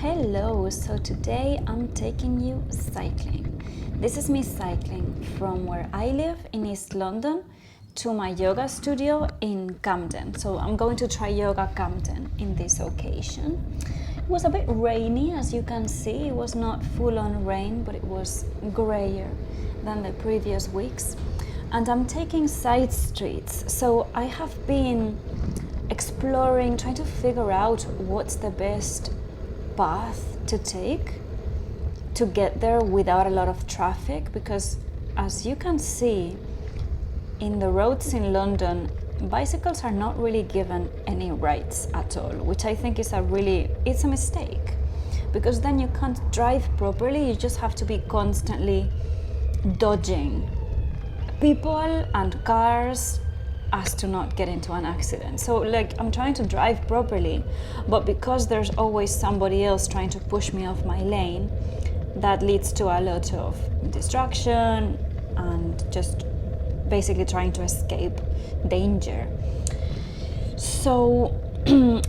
Hello, so today I'm taking you cycling. This is me cycling from where I live in East London to my yoga studio in Camden. So I'm going to try yoga Camden in this occasion. It was a bit rainy, as you can see. It was not full on rain, but it was grayer than the previous weeks. And I'm taking side streets. So I have been exploring, trying to figure out what's the best path to take to get there without a lot of traffic, because as you can see in the roads in London, bicycles are not really given any rights at all, which I think is it's a mistake, because then you can't drive properly. You just have to be constantly dodging people and cars as to not get into an accident. So I'm trying to drive properly, but because there's always somebody else trying to push me off my lane, that leads to a lot of distraction and just basically trying to escape danger. So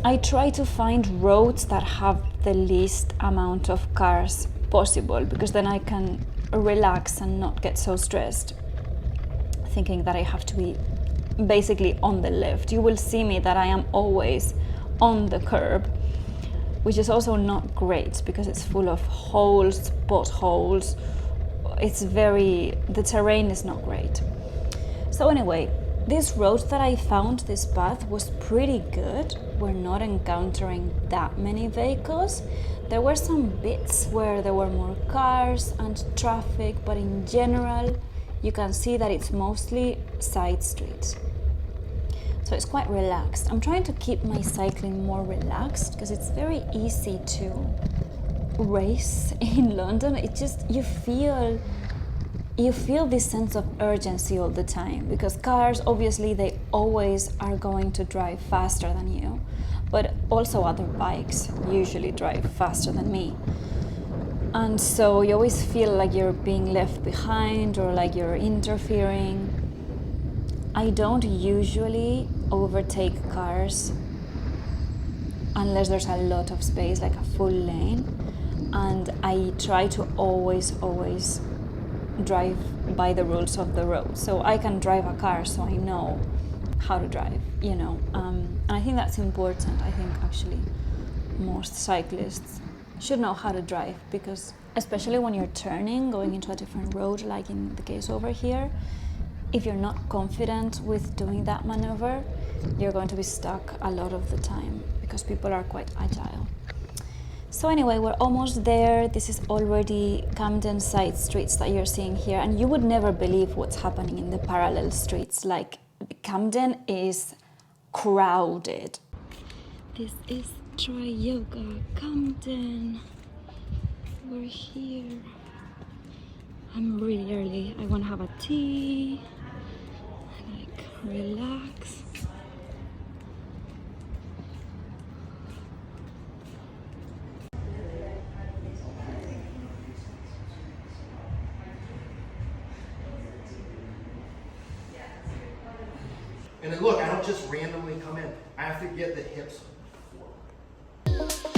I try to find roads that have the least amount of cars possible, because then I can relax and not get so stressed, thinking that I have to be basically on the left. You will see me that I am always on the curb, which is also not great because it's full of holes, potholes. The terrain is not great. So anyway, this road that I found, this path, was pretty good. We're not encountering that many vehicles. There were some bits where there were more cars and traffic, but in general, you can see that it's mostly side streets. So it's quite relaxed. I'm trying to keep my cycling more relaxed because it's very easy to race in London. You feel this sense of urgency all the time, because cars, obviously, they always are going to drive faster than you, but also other bikes usually drive faster than me. And so you always feel like you're being left behind or like you're interfering. I don't usually overtake cars unless there's a lot of space, like a full lane. And I try to always drive by the rules of the road. So I can drive a car, so I know how to drive, And I think that's important. I think actually most cyclists should know how to drive, because especially when you're turning, going into a different road, like in the case over here, if you're not confident with doing that maneuver, you're going to be stuck a lot of the time because people are quite agile. So anyway, we're almost there. This is already Camden side streets that you're seeing here, and you would never believe what's happening in the parallel streets. Like, Camden is crowded. This is Try Yoga Camden. We're here. I'm really early. I want to have a tea, relax. And then look, I don't just randomly come in. I have to get the hips forward.